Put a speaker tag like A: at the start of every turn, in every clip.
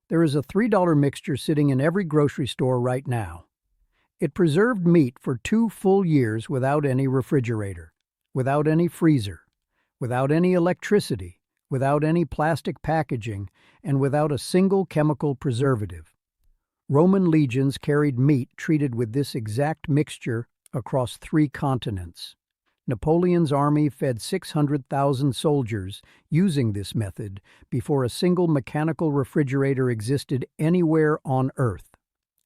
A: There is a $3 mixture sitting in every grocery store right now. It preserved meat for 2 full years without any refrigerator, without any freezer, without any electricity, without any plastic packaging, and without a single chemical preservative. Roman legions carried meat treated with this exact mixture across 3 continents. Napoleon's army fed 600,000 soldiers using this method before a single mechanical refrigerator existed anywhere on Earth.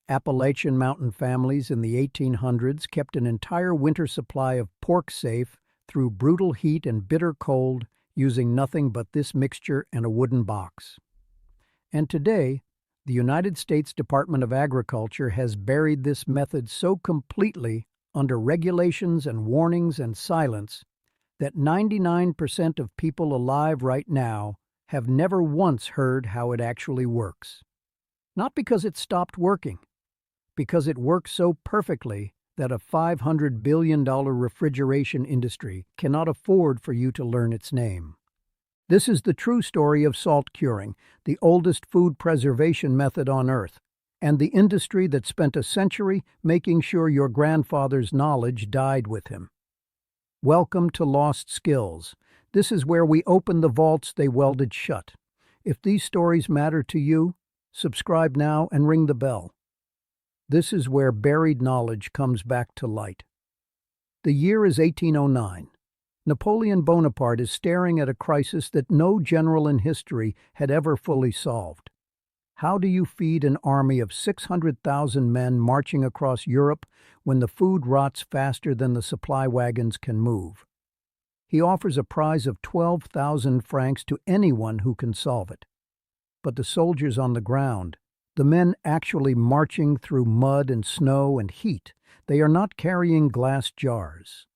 A: Appalachian mountain families in the 1800s kept an entire winter supply of pork safe through brutal heat and bitter cold using nothing but this mixture and a wooden box. And today, the United States Department of Agriculture has buried this method so completely under regulations and warnings and silence that 99% of people alive right now have never once heard how it actually works. Not because it stopped working, because it works so perfectly that a $500 billion refrigeration industry cannot afford for you to learn its name. This is the true story of salt curing, the oldest food preservation method on Earth, and the industry that spent a century making sure your grandfather's knowledge died with him. Welcome to Lost Skills. This is where we open the vaults they welded shut. If these stories matter to you, subscribe now and ring the bell. This is where buried knowledge comes back to light. The year is 1809. Napoleon Bonaparte is staring at a crisis that no general in history had ever fully solved. How do you feed an army of 600,000 men marching across Europe when the food rots faster than the supply wagons can move? He offers a prize of 12,000 francs to anyone who can solve it. But the soldiers on the ground, the men actually marching through mud and snow and heat, they are not carrying glass jars.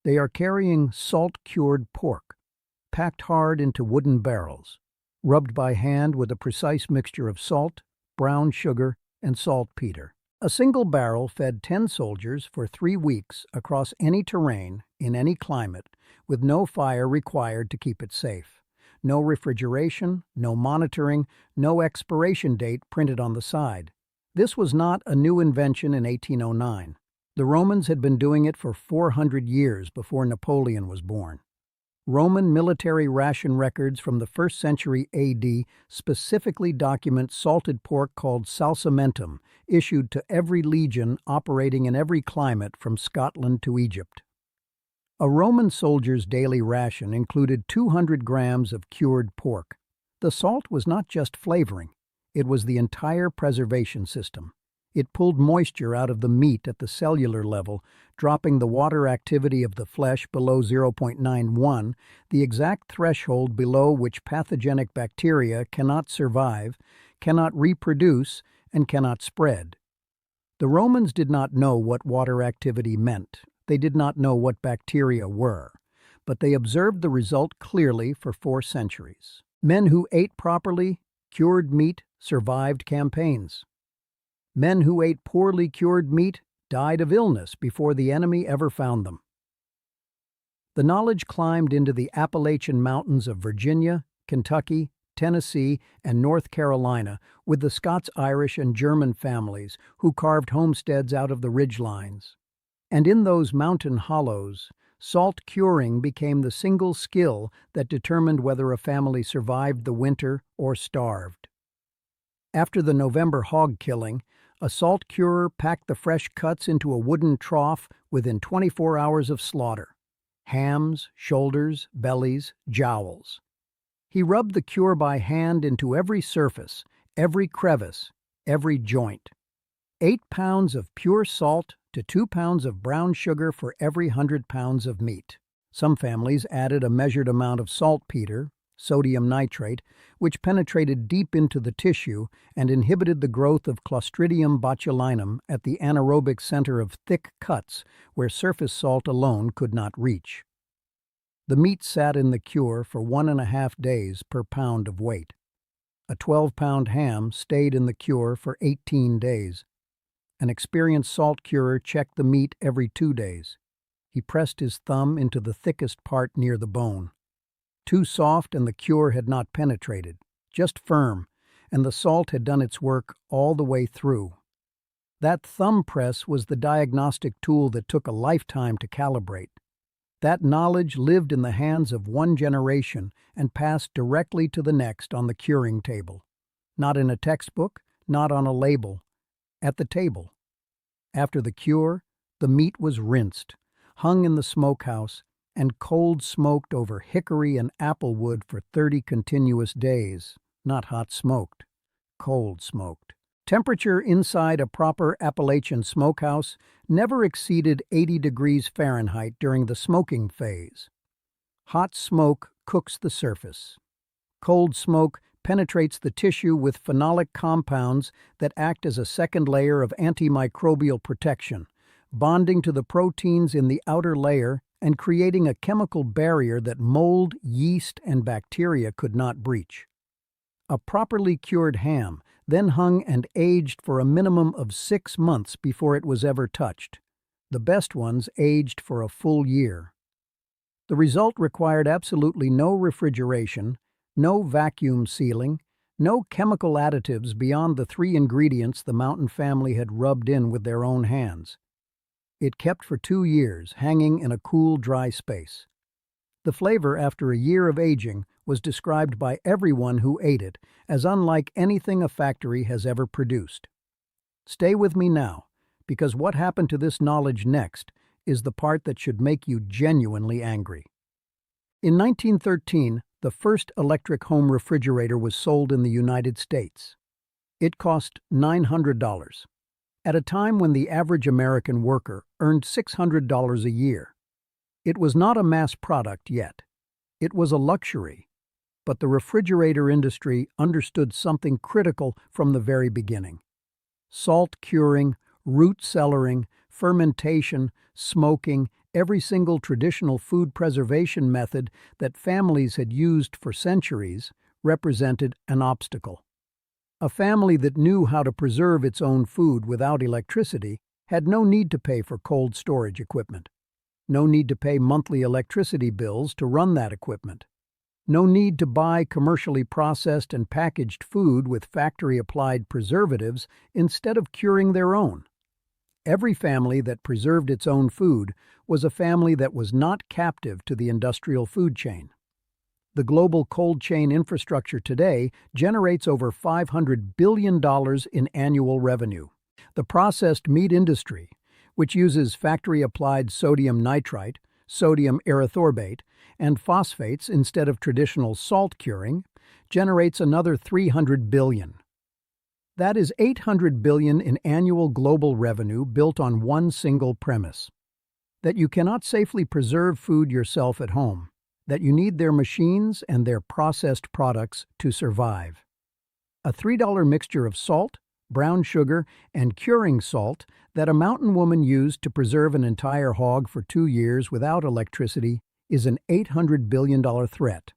A: They are carrying salt-cured pork, packed hard into wooden barrels, rubbed by hand with a precise mixture of salt, brown sugar, and saltpeter. A single barrel fed 10 soldiers for 3 weeks across any terrain, in any climate, with no fire required to keep it safe. No refrigeration, no monitoring, no expiration date printed on the side. This was not a new invention in 1809. The Romans had been doing it for 400 years before Napoleon was born. Roman military ration records from the 1st century AD specifically document salted pork called salsamentum, issued to every legion operating in every climate from Scotland to Egypt. A Roman soldier's daily ration included 200 grams of cured pork. The salt was not just flavoring, it was the entire preservation system. It pulled moisture out of the meat at the cellular level, dropping the water activity of the flesh below 0.91, the exact threshold below which pathogenic bacteria cannot survive, cannot reproduce, and cannot spread. The Romans did not know what water activity meant. They did not know what bacteria were, but they observed the result clearly for 4 centuries. Men who ate properly, cured meat, survived campaigns. Men who ate poorly cured meat died of illness before the enemy ever found them. The knowledge climbed into the Appalachian Mountains of Virginia, Kentucky, Tennessee, and North Carolina with the Scots-Irish and German families who carved homesteads out of the ridgelines. And in those mountain hollows, salt curing became the single skill that determined whether a family survived the winter or starved. After the November hog killing, a salt curer packed the fresh cuts into a wooden trough within 24 hours of slaughter. Hams, shoulders, bellies, jowls. He rubbed the cure by hand into every surface, every crevice, every joint. 8 pounds of pure salt to 2 pounds of brown sugar for every 100 pounds of meat. Some families added a measured amount of saltpeter, sodium nitrate, which penetrated deep into the tissue and inhibited the growth of Clostridium botulinum at the anaerobic center of thick cuts where surface salt alone could not reach. The meat sat in the cure for 1.5 days per pound of weight. A 12-pound ham stayed in the cure for 18 days. An experienced salt curer checked the meat every 2 days. He pressed his thumb into the thickest part near the bone. Too soft and the cure had not penetrated, just firm, and the salt had done its work all the way through. That thumb press was the diagnostic tool that took a lifetime to calibrate. That knowledge lived in the hands of one generation and passed directly to the next on the curing table. Not in a textbook, not on a label. At the table. After the cure, the meat was rinsed, hung in the smokehouse, and cold smoked over hickory and apple wood for 30 continuous days. Not hot smoked, cold smoked. Temperature inside a proper Appalachian smokehouse never exceeded 80 degrees Fahrenheit during the smoking phase. Hot smoke cooks the surface. Cold smoke penetrates the tissue with phenolic compounds that act as a second layer of antimicrobial protection, bonding to the proteins in the outer layer and creating a chemical barrier that mold, yeast, and bacteria could not breach. A properly cured ham then hung and aged for a minimum of 6 months before it was ever touched. The best ones aged for a full year. The result required absolutely no refrigeration, no vacuum sealing, no chemical additives beyond the 3 ingredients the Mountain family had rubbed in with their own hands. It kept for 2 years, hanging in a cool, dry space. The flavor after a year of aging was described by everyone who ate it as unlike anything a factory has ever produced. Stay with me now, because what happened to this knowledge next is the part that should make you genuinely angry. In 1913, the first electric home refrigerator was sold in the United States. It cost $900, at a time when the average American worker earned $600 a year. It was not a mass product yet. It was a luxury. But the refrigerator industry understood something critical from the very beginning. Salt curing, root cellaring, fermentation, smoking, every single traditional food preservation method that families had used for centuries represented an obstacle. A family that knew how to preserve its own food without electricity had no need to pay for cold storage equipment. No need to pay monthly electricity bills to run that equipment. No need to buy commercially processed and packaged food with factory-applied preservatives instead of curing their own. Every family that preserved its own food was a family that was not captive to the industrial food chain. The global cold chain infrastructure today generates over $500 billion in annual revenue. The processed meat industry, which uses factory-applied sodium nitrite, sodium erythorbate, and phosphates instead of traditional salt curing, generates another $300 billion. That is $800 billion in annual global revenue built on one single premise: that you cannot safely preserve food yourself at home, that you need their machines and their processed products to survive. A $3 mixture of salt, brown sugar, and curing salt that a mountain woman used to preserve an entire hog for 2 years without electricity is an $800 billion threat,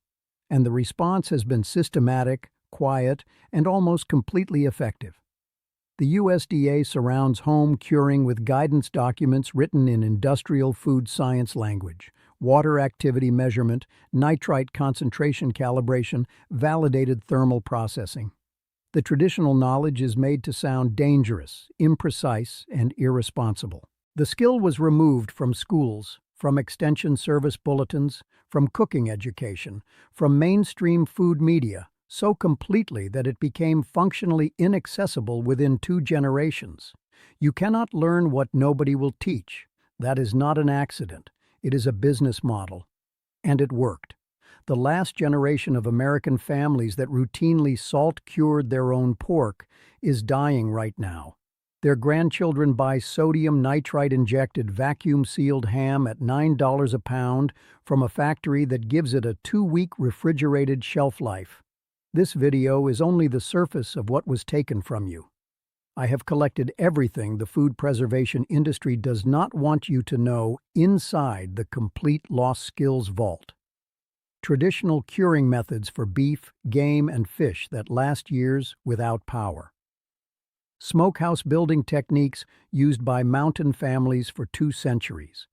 A: and the response has been systematic, quiet, and almost completely effective. The USDA surrounds home curing with guidance documents written in industrial food science language, water activity measurement, nitrite concentration calibration, validated thermal processing. The traditional knowledge is made to sound dangerous, imprecise, and irresponsible. The skill was removed from schools, from extension service bulletins, from cooking education, from mainstream food media, so completely that it became functionally inaccessible within 2 generations. You cannot learn what nobody will teach. That is not an accident. It is a business model. And it worked. The last generation of American families that routinely salt-cured their own pork is dying right now. Their grandchildren buy sodium nitrite-injected vacuum-sealed ham at $9 a pound from a factory that gives it a 2-week refrigerated shelf life. This video is only the surface of what was taken from you. I have collected everything the food preservation industry does not want you to know inside the complete lost skills vault. Traditional curing methods for beef, game, and fish that last years without power. Smokehouse building techniques used by mountain families for 2 centuries.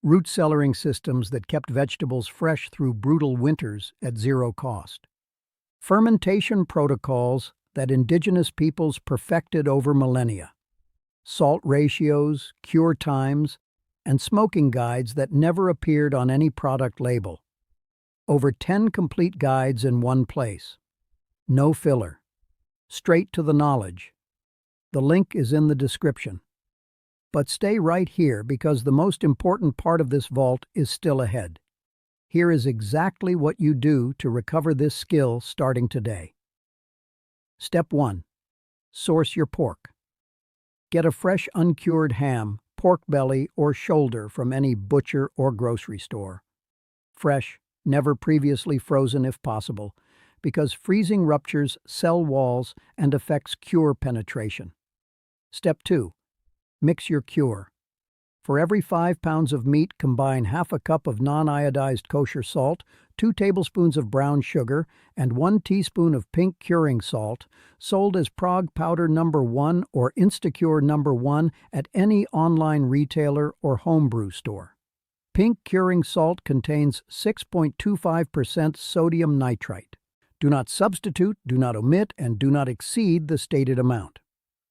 A: Root cellaring systems that kept vegetables fresh through brutal winters at 0 cost. Fermentation protocols that indigenous peoples perfected over millennia. Salt ratios, cure times, and smoking guides that never appeared on any product label. Over 10 complete guides in one place. No filler. Straight to the knowledge. The link is in the description. But stay right here because the most important part of this vault is still ahead. Here is exactly what you do to recover this skill starting today. Step 1. Source your pork. Get a fresh uncured ham, pork belly, or shoulder from any butcher or grocery store. Fresh, never previously frozen if possible, because freezing ruptures cell walls and affects cure penetration. Step 2. Mix your cure. For every 5 pounds of meat, combine half a cup of non-iodized kosher salt, 2 tablespoons of brown sugar, and 1 teaspoon of pink curing salt, sold as Prague Powder No. 1 or Instacure No. 1 at any online retailer or homebrew store. Pink curing salt contains 6.25% sodium nitrite. Do not substitute, do not omit, and do not exceed the stated amount.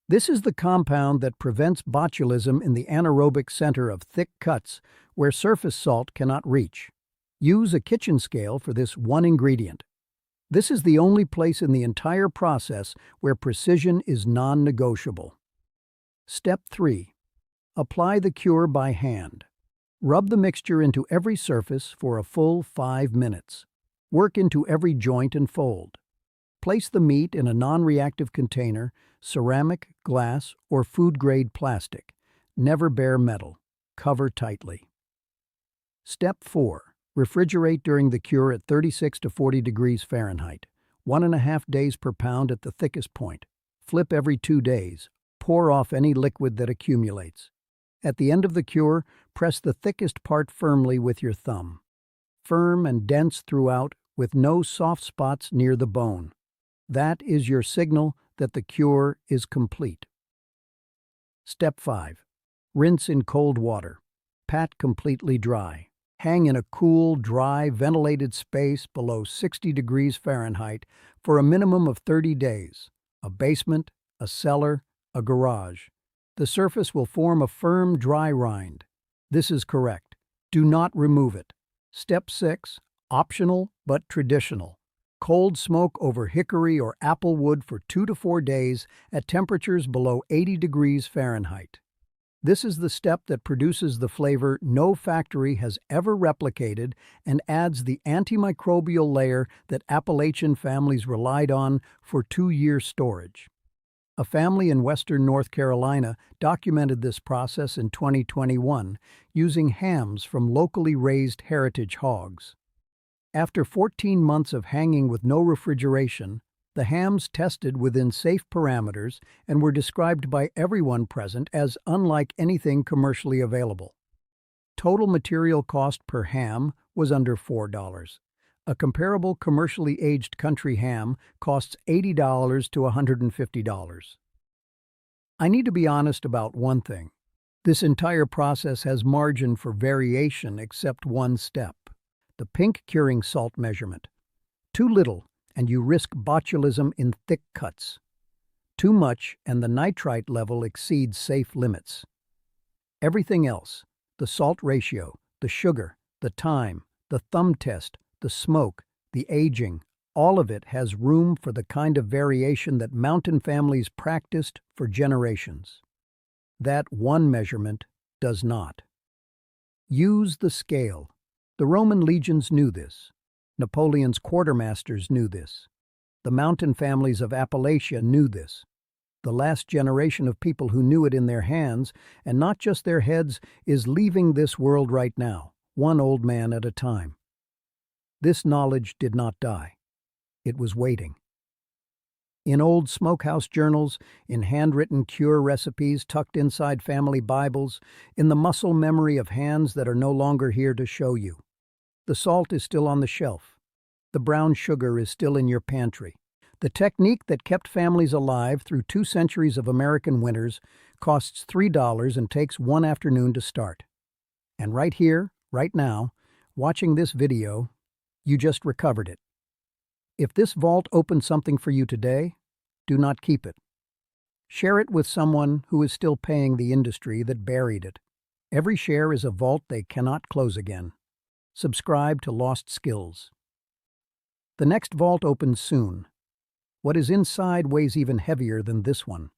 A: This is the compound that prevents botulism in the anaerobic center of thick cuts where surface salt cannot reach. Use a kitchen scale for this one ingredient. This is the only place in the entire process where precision is non-negotiable. Step 3. Apply the cure by hand. Rub the mixture into every surface for a full 5 minutes. Work into every joint and fold. Place the meat in a non-reactive container, ceramic, glass, or food-grade plastic. Never bare metal. Cover tightly. Step 4. Refrigerate during the cure at 36 to 40 degrees Fahrenheit. 1.5 days per pound at the thickest point. Flip every 2 days. Pour off any liquid that accumulates. At the end of the cure, press the thickest part firmly with your thumb. Firm and dense throughout, with no soft spots near the bone. That is your signal that the cure is complete. Step 5. Rinse in cold water. Pat completely dry. Hang in a cool, dry, ventilated space below 60 degrees Fahrenheit for a minimum of 30 days. A basement, a cellar, a garage. The surface will form a firm, dry rind. This is correct. Do not remove it. Step 6. Optional but traditional. Cold smoke over hickory or apple wood for 2 to 4 days at temperatures below 80 degrees Fahrenheit. This is the step that produces the flavor no factory has ever replicated and adds the antimicrobial layer that Appalachian families relied on for 2-year storage. A family in western North Carolina documented this process in 2021 using hams from locally raised heritage hogs. After 14 months of hanging with no refrigeration, the hams tested within safe parameters and were described by everyone present as unlike anything commercially available. Total material cost per ham was under $4. A comparable commercially aged country ham costs $80 to $150. I need to be honest about one thing. This entire process has margin for variation except one step. The pink curing salt measurement. Too little, and you risk botulism in thick cuts. Too much, and the nitrite level exceeds safe limits. Everything else, the salt ratio, the sugar, the time, the thumb test, the smoke, the aging, all of it has room for the kind of variation that mountain families practiced for generations. That one measurement does not. Use the scale. The Roman legions knew this. Napoleon's quartermasters knew this. The mountain families of Appalachia knew this. The last generation of people who knew it in their hands, and not just their heads, is leaving this world right now, one old man at a time. This knowledge did not die. It was waiting. In old smokehouse journals, in handwritten cure recipes tucked inside family Bibles, in the muscle memory of hands that are no longer here to show you. The salt is still on the shelf. The brown sugar is still in your pantry. The technique that kept families alive through 2 centuries of American winters costs $3 and takes 1 afternoon to start. And right here, right now, watching this video, you just recovered it. If this vault opened something for you today, do not keep it. Share it with someone who is still paying the industry that buried it. Every share is a vault they cannot close again. Subscribe to Lost Skills. The next vault opens soon. What is inside weighs even heavier than this one.